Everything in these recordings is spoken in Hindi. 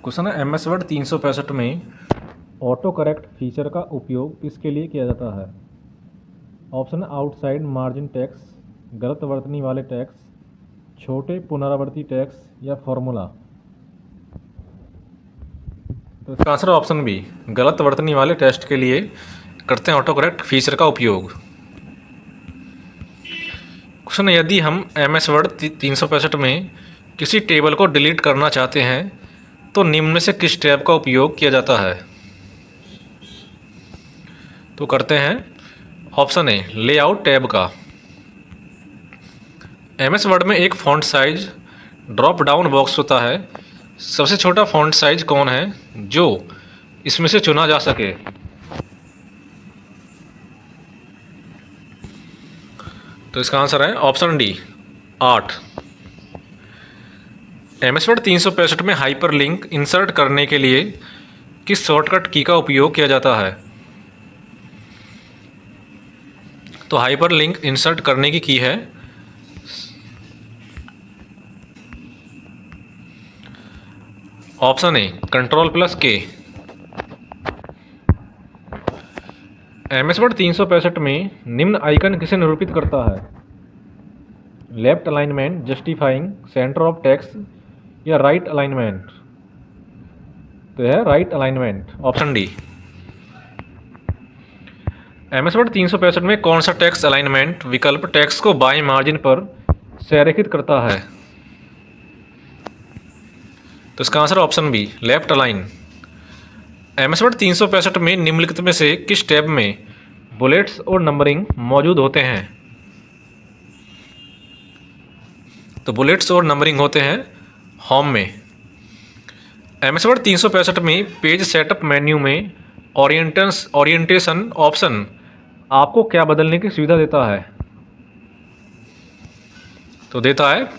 क्वेश्चन है MS वर्ड 365 में ऑटो करेक्ट फीचर का उपयोग किसके लिए किया जाता है। ऑप्शन है आउटसाइड मार्जिन टैक्स, गलत वर्तनी वाले टैक्स, छोटे पुनरावर्ती टैक्स या फॉर्मूला। तो इसका आंसर ऑप्शन बी, गलत वर्तनी वाले टेस्ट के लिए करते हैं ऑटो करेक्ट फीचर का उपयोग। क्वेश्चन, यदि हम MS वर्ड 365 में किसी टेबल को डिलीट करना चाहते हैं तो निम्न में से किस टैब का उपयोग किया जाता है। तो करते हैं ऑप्शन ए, लेआउट टैब का। MS वर्ड में एक font size drop down box होता है। सबसे छोटा फ़ॉन्ट साइज कौन है जो इसमें से चुना जा सके। तो इसका आंसर है ऑप्शन डी, 8। MS वर्ड 365 में हाइपरलिंक इंसर्ट करने के लिए किस शॉर्टकट की का उपयोग किया जाता है। तो हाइपरलिंक इंसर्ट करने की है option A, Ctrl+K। MS Word 365 में निम्न आइकन किसे निरूपित करता है। Left alignment, justifying, centre of text या राइट अलाइनमेंट। तो यह है right alignment, option D. MS Word 365 में कौन सा टेक्स्ट अलाइनमेंट विकल्प टेक्स्ट को बाएं मार्जिन पर संरेखित करता है। तो इसका answer option B, left align. MS Word 365 में निम्नलिखित में से किस टैब में बुलेट्स और नंबरिंग मौजूद होते हैं। तो बुलेट्स और नंबरिंग होते हैं होम में। MS वर्ड 365 में पेज सेटअप मेन्यू में ओरिएंटेशन ऑप्शन आपको क्या बदलने की सुविधा देता है। तो देता है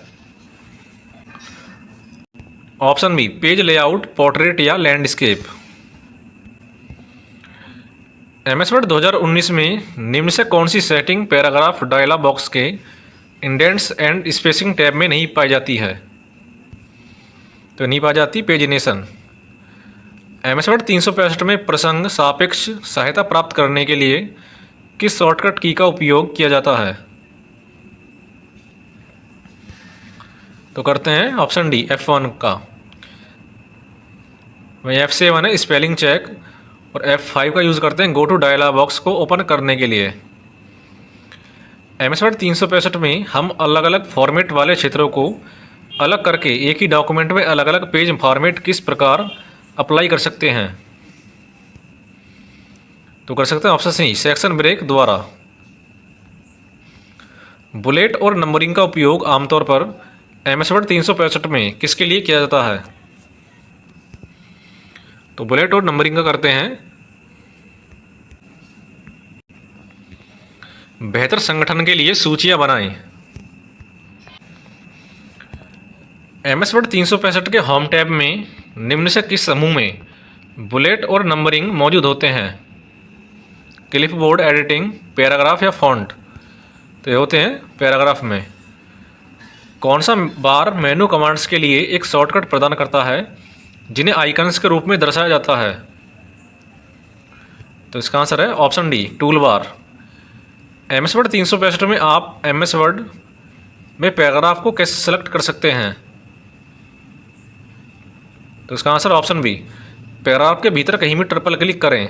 option B, page layout, portrait या लैंडस्केप। MS वर्ड 2019 में निम्न से कौन सी सेटिंग पैराग्राफ डायलॉग बॉक्स के इंडेंट्स एंड स्पेसिंग टैब में नहीं पाई जाती है। तो नहीं पाई जाती पेजिनेशन। MS वर्ड 365 में प्रसंग सापेक्ष सहायता प्राप्त करने के लिए किस शॉर्टकट की का उपयोग किया जाता है। तो करते हैं ऑप्शन डी, F1 का। वहीं F7 है स्पेलिंग चेक और F5 का यूज़ करते हैं गो टू डायलॉग बॉक्स को ओपन करने के लिए। MS वर्ड 365 में हम अलग अलग फॉर्मेट वाले क्षेत्रों को अलग करके एक ही डॉक्यूमेंट में अलग अलग पेज फॉर्मेट किस प्रकार अप्लाई कर सकते हैं। तो कर सकते हैं ऑप्शन सी, सेक्शन ब्रेक द्वारा। बुलेट और नंबरिंग का उपयोग आमतौर पर MS वर्ड 365 में किसके लिए किया जाता है। तो बुलेट और नंबरिंग का करते हैं बेहतर संगठन के लिए सूचियां बनाएं। MS वर्ड 365 के होम टैब में निम्न से किस समूह में बुलेट और नंबरिंग मौजूद होते हैं। क्लिपबोर्ड, एडिटिंग, पैराग्राफ या फॉन्ट। तो ये होते हैं पैराग्राफ में। कौन सा बार मेनू कमांड्स के लिए एक शॉर्टकट प्रदान करता है जिन्हें आइकन्स के रूप में दर्शाया जाता है। तो इसका आंसर है option D, tool bar. MS Word 365 में आप MS वर्ड में पैराग्राफ को कैसे सेलेक्ट कर सकते हैं। तो इसका आंसर ऑप्शन बी, पैराग्राफ के भीतर कहीं भी ट्रिपल क्लिक करें।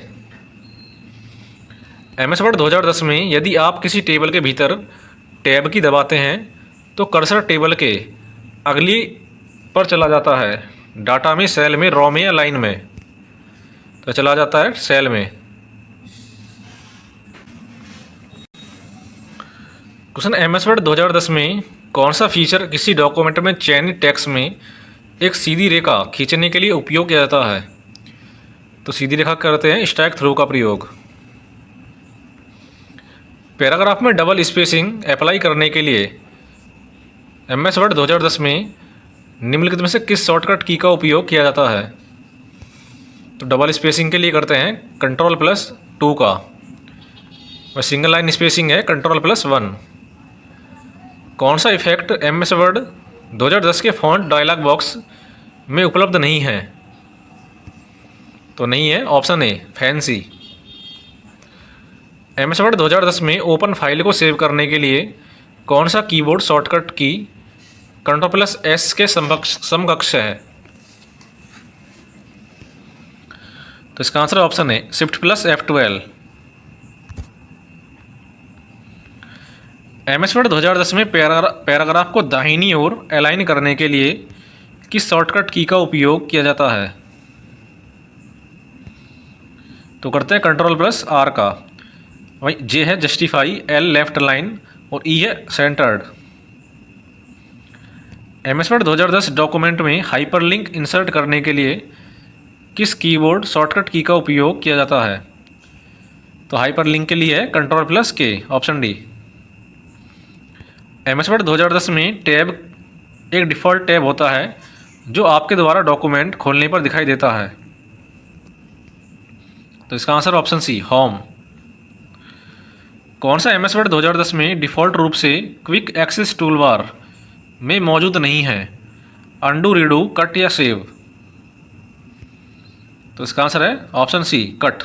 MS वर्ड 2010 में यदि आप किसी टेबल के भीतर टैब की दबाते हैं तो कर्सर टेबल के अगली पर चला जाता है, डाटा में, सेल में, रो में या लाइन में। तो चला जाता है सेल में। क्वेश्चन, MS वर्ड 2010 में कौन सा फीचर किसी डॉक्यूमेंट में चयनित टेक्स्ट में एक सीधी रेखा खींचने के लिए उपयोग किया जाता है। तो सीधी रेखा करते हैं स्ट्राइक थ्रू का प्रयोग। पैराग्राफ में डबल स्पेसिंग अप्लाई करने के लिए MS वर्ड 2010 में निम्नलिखित में से किस शॉर्टकट की का उपयोग किया जाता है। तो डबल स्पेसिंग के लिए करते हैं Ctrl+2 का, और सिंगल लाइन स्पेसिंग है Ctrl+1। कौन सा इफेक्ट MS वर्ड 2010 के फॉन्ट डायलॉग बॉक्स में उपलब्ध नहीं है। तो नहीं है, option A fancy. MS word 2010 में ओपन फाइल को सेव करने के लिए कौन सा कीबोर्ड शॉर्टकट की Ctrl+S के समकक्ष है? तो इसका आंसर ऑप्शन है Shift+F12। एमएस वर्ड 2010 में पैराग्राफ को दाहिनी ओर अलाइन करने के लिए किस शॉर्टकट की का उपयोग किया जाता है? तो करते हैं Ctrl+R का। भाई जे है जस्टिफाई, एल लेफ्ट लाइन और ई है सेंटर्ड। एमएस वर्ड 2010 डॉक्यूमेंट में हाइपरलिंक इंसर्ट करने के लिए किस कीबोर्ड शॉर्टकट की का उपयोग किया जाता है? तो हाइपरलिंक के लिए है Ctrl+K, option D. MS word 2010 में टैब एक डिफ़ॉल्ट टैब होता है जो आपके द्वारा डॉक्यूमेंट खोलने पर दिखाई देता है। तो इसका आंसर ऑप्शन सी होम। कौन सा एमएस वर्ड 2010 में डिफ़ॉल्ट रूप से क्विक एक्सेस टूलबार में मौजूद नहीं है? अंडू, रीडू, कट या सेव? तो इसका आंसर है ऑप्शन सी कट।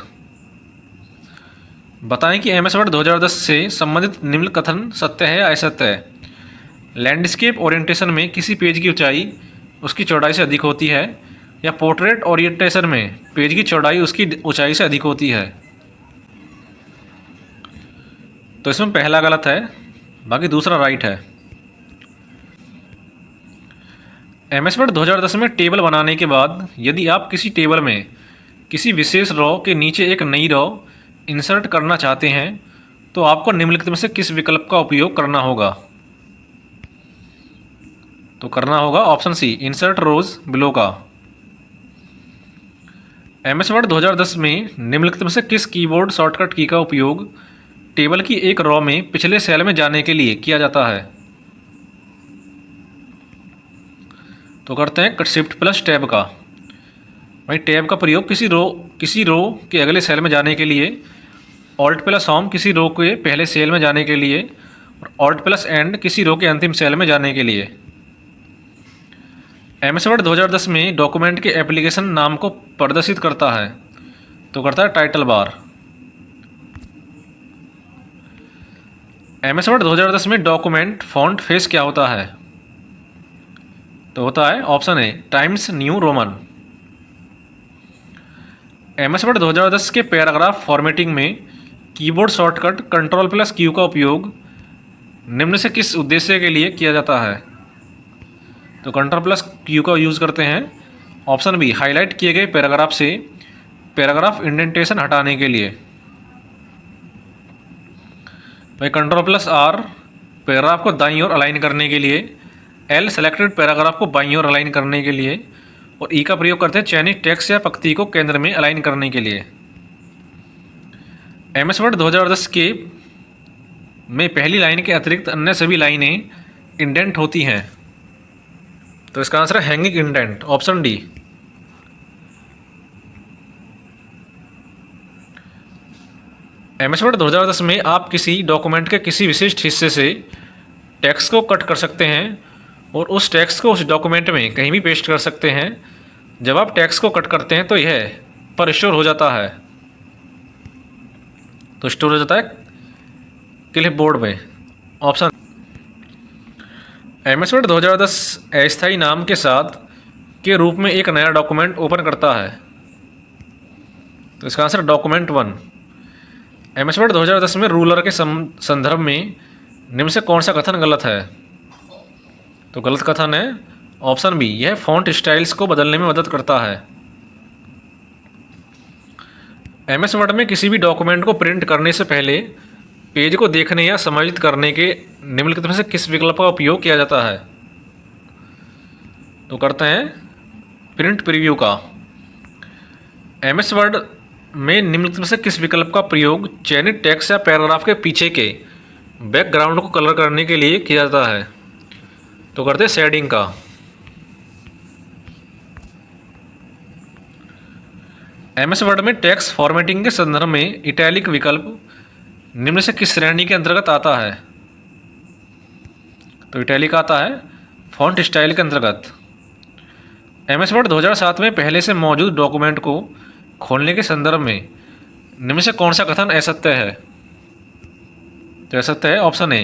बताएं कि एमएस वर्ड 2010 से संबंधित निम्न कथन सत्य है या असत्य है? लैंडस्केप ओरिएंटेशन में किसी पेज की ऊंचाई उसकी चौड़ाई से अधिक होती है, या पोर्ट्रेट ओरिएंटेशन में पेज की चौड़ाई उसकी ऊंचाई से अधिक होती है? तो इसमें पहला गलत है, बाकी दूसरा राइट है। एमएस वर्ड 2010 में टेबल बनाने के बाद यदि आप किसी टेबल में किसी विशेष रॉ के नीचे एक नई रॉ इंसर्ट करना चाहते हैं तो आपको निम्नलिखित में से किस विकल्प का उपयोग करना होगा? तो करना होगा ऑप्शन सी इंसर्ट रोज बिलो का। एमएस वर्ड 2010 में निम्नलिखित में से किस कीबोर्ड शॉर्टकट की का उपयोग टेबल की एक रॉ में पिछले सेल में जाने के लिए किया जाता है? तो करते हैं Shift+Tab का। भाई टैब का प्रयोग किसी रो के अगले सेल में जाने के लिए, Alt+Home किसी रो के पहले सेल में जाने के लिए, और Alt+End किसी रो के अंतिम सेल में जाने के लिए। एमएस वर्ड 2010 में डॉक्यूमेंट के एप्लीकेशन नाम को प्रदर्शित करता है? तो करता है टाइटल बार। एमएस वर्ड 2010 में डॉक्यूमेंट फॉन्ट फेस क्या होता है? तो होता है option A times new Roman. MS word 2010 के पैराग्राफ फॉर्मेटिंग में कीबोर्ड शॉर्टकट Ctrl+Q का उपयोग निम्न से किस उद्देश्य के लिए किया जाता है? तो Ctrl+Q का यूज़ करते हैं ऑप्शन बी हाईलाइट किए गए पैराग्राफ से पैराग्राफ इंडेंटेशन हटाने के लिए। भाई Ctrl+R पैराग्राफ को दाईं ओर अलाइन करने के लिए, एल सेलेक्टेड पैराग्राफ को बाईं ओर अलाइन करने के लिए, और ई का प्रयोग करते हैं चयनित टेक्स्ट या पंक्ति को केंद्र में अलाइन करने के लिए। एमएस वर्ड 2010 के में पहली लाइन के अतिरिक्त अन्य सभी लाइनें इंडेंट होती हैं? तो इसका आंसर है hanging indent, option D. MS word 2010 में आप किसी डॉक्यूमेंट के किसी विशिष्ट हिस्से से टेक्स्ट को कट कर सकते हैं और उस टेक्स्ट को उस डॉक्यूमेंट में कहीं भी पेस्ट कर सकते हैं। जब आप टेक्स्ट को कट करते हैं तो यह पर स्टोर हो जाता है। तो स्टोर हो जाता है क्लिपबोर्ड में, ऑप्शन। एमएस वर्ड 2010 अस्थायी नाम के साथ के रूप में एक नया डॉक्यूमेंट ओपन करता है? तो इसका आंसर डॉक्यूमेंट 1। एमएस वर्ड 2010 में रूलर के संदर्भ में निम्न से कौन सा कथन गलत है? तो गलत कथन है ऑप्शन बी, यह फॉन्ट स्टाइल्स को बदलने में मदद करता है। एमएस वर्ड में किसी भी डॉक्यूमेंट को प्रिंट करने से पहले पेज को देखने या समायोजित करने के निम्नलिखित में से किस विकल्प का उपयोग किया जाता है? तो करते हैं प्रिंट प्रीव्यू का। एमएस वर्ड में निम्नलिखित में से किस विकल्प का प्रयोग चयनित टेक्स्ट या पैराग्राफ के पीछे के बैकग्राउंड को कलर करने के लिए किया जाता है? तो करते हैं शेडिंग का। एमएस वर्ड में टेक्स्ट फॉर्मेटिंग के संदर्भ में इटैलिक विकल्प निम्न से किस श्रेणी के अंतर्गत आता है? तो इटैलिक आता है फॉन्ट स्टाइल के अंतर्गत। एमएस वर्ड 2007 में पहले से मौजूद डॉक्यूमेंट को खोलने के संदर्भ में निम्न में से कौन सा कथन असत्य है? तो असत्य है ऑप्शन ए।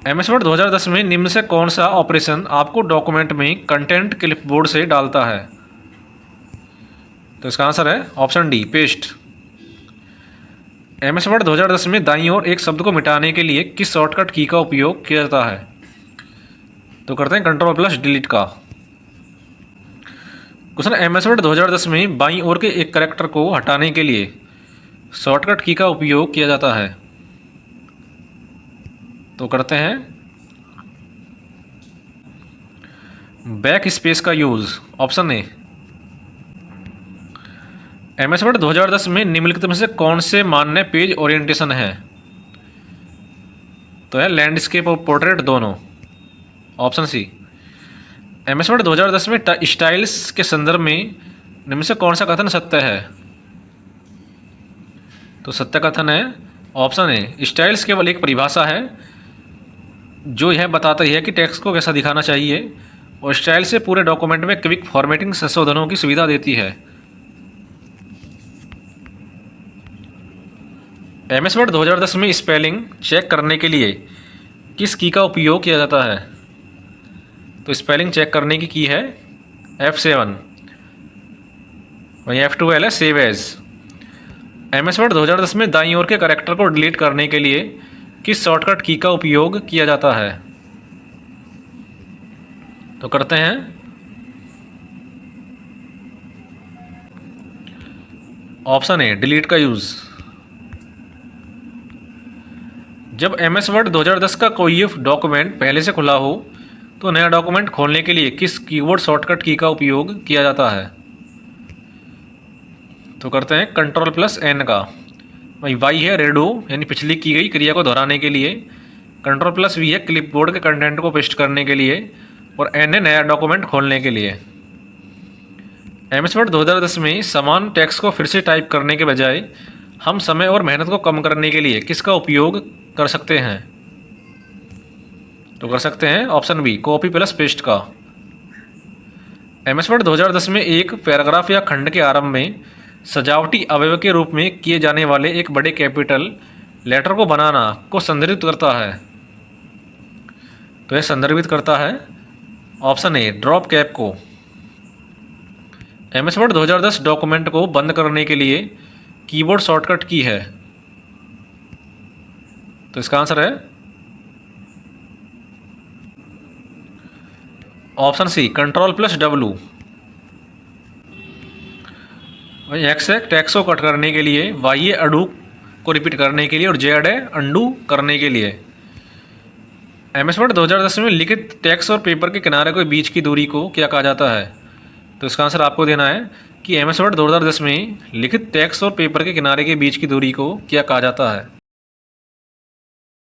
एमएस वर्ड 2010 में निम्न से कौन सा ऑपरेशन आपको डॉक्यूमेंट में कंटेंट क्लिपबोर्ड से डालता है? तो इसका आंसर है option D, paste. MS word 2010 में दाईं ओर एक शब्द को मिटाने के लिए किस शॉर्टकट की का उपयोग किया जाता है? तो करते हैं कंट्रोल प्लस डिलीट का। क्वेश्चन, एमएस वर्ड 2010 में बाईं ओर के एक कैरेक्टर को हटाने के लिए शॉर्टकट की का उपयोग किया जाता है? तो करते हैं बैक स्पेस का use, option A. MS word 2010 में निम्नलिखित में से कौन से मान्य पेज ओरिएंटेशन है? तो है लैंडस्केप और पोर्ट्रेट दोनों, ऑप्शन सी। एमएस वर्ड 2010 में स्टाइल्स के संदर्भ में निम्न से कौन सा कथन सत्य है? तो सत्य कथन है ऑप्शन ए। स्टाइल्स केवल एक परिभाषा है जो यह बताता है कि टेक्स्ट को कैसा दिखाना चाहिए, और स्टाइल से पूरे डॉक्यूमेंट में क्विक फॉर्मेटिंग संशोधनों की सुविधा देती है। एमएस वर्ड 2010 में स्पेलिंग चेक करने के लिए किस की का उपयोग किया जाता है? तो स्पेलिंग चेक करने की है F7, वहीं F12 है सेव एज। एमएस वर्ड 2010 में दाईं ओर के कैरेक्टर को डिलीट करने के लिए किस शॉर्टकट की का उपयोग किया जाता है? तो करते हैं ऑप्शन ए, डिलीट का यूज। जब एमएस वर्ड 2010 का कोई डॉक्यूमेंट पहले से खुला हो तो नया डॉक्यूमेंट खोलने के लिए किस कीबोर्ड शॉर्टकट की का उपयोग किया जाता है? तो करते हैं कंट्रोल प्लस एन का। वही वाई है रेडो यानी पिछली की गई क्रिया को दोहराने के लिए, कंट्रोल प्लस वी है क्लिपबोर्ड के कंटेंट को पेस्ट करने के लिए, और एन है नया डॉक्यूमेंट खोलने के लिए। एमएस वर्ड 2010 में समान टेक्स्ट को फिर से टाइप करने के बजाय हम समय और मेहनत को कम करने के लिए किसका उपयोग कर सकते हैं? तो कर सकते हैं option B, copy plus paste का। एमएस वर्ड 2010 में एक पैराग्राफ या खंड के आरंभ में सजावटी अवयव के रूप में किए जाने वाले एक बड़े कैपिटल लेटर को बनाना को संदर्भित करता है? तो यह संदर्भित करता है ऑप्शन ए, ड्रॉप कैप को। एमएस वर्ड 2010 डॉक्यूमेंट को बंद करने के लिए कीबोर्ड शॉर्टकट की है? तो इसका आंसर है option C, control plus W. X है टेक्स्ट को कट करने के लिए, वाई है अडू को रिपीट करने के लिए, और जेड है अंडू करने के लिए। एमएस वर्ड 2010 में लिखित टेक्स्ट और पेपर के किनारे के बीच की दूरी को क्या कहा जाता है? तो इसका आंसर आपको देना है कि एमएस वर्ड 2010 में लिखित टेक्स्ट और पेपर के किनारे के बीच की दूरी को क्या कहा जाता है।